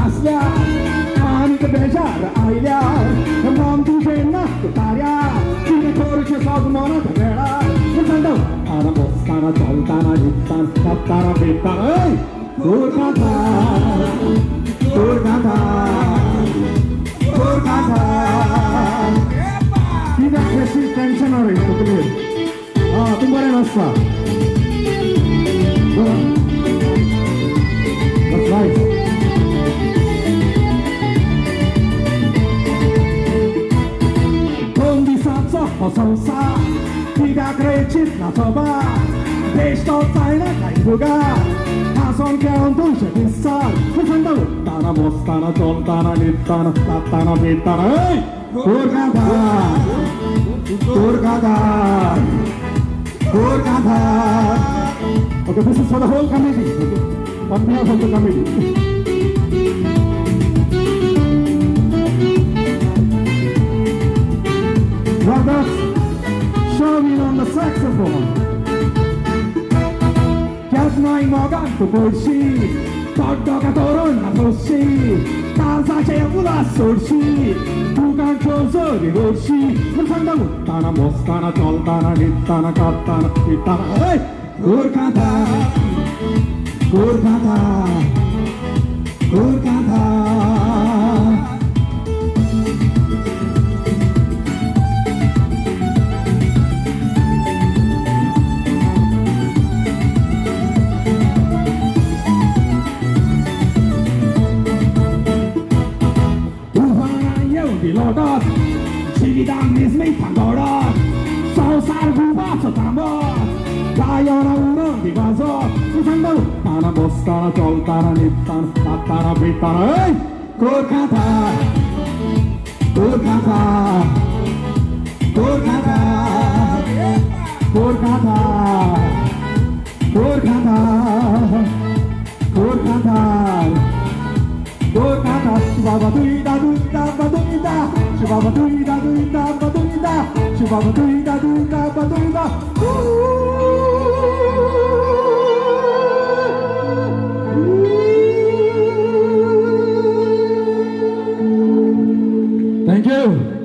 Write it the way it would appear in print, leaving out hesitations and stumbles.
aslia ani te bejar ailia nam tu na tu taria tine kor che sab mona te bela sando ana bostana choltana hittan tattara bitana ei Kolkata Kolkata Kolkata tidak bersih tension orang itu betul tunggu ada nasa that's right kondisi hososa tidak krecit na coba desto taina kain juga hason untuk sebesar bersandau tanah bos tanah col tanah nit tanah tanah bitana hey Kolkata Kolkata Kolkata okay this is for the whole committee okay on behalf of the committee brothers showing on the saxophone Kasnai mogan tu porsi Toddoga turun na porsi Tansa cebula sorsi Bukan cosori gorsi Bersandang tanah bos tanah col tanah nit tanah kat tanah hitana hey Kolkata Kolkata Kolkata Lodos, Chigidang is me Pandora, Sausar Guba Sotambos, Gayana Uno di Vaso, Usando, Tana Bostana, Choltana, Nitan, Tatana, Bitana, hey! Kolkata, Kolkata, Kolkata, Kolkata, Kolkata, Kolkata, Kolkata, Shibaba Duida Duida Baduida, Shibaba Duida Duida Baduida, Shibaba Duida Duida Baduida. Thank you.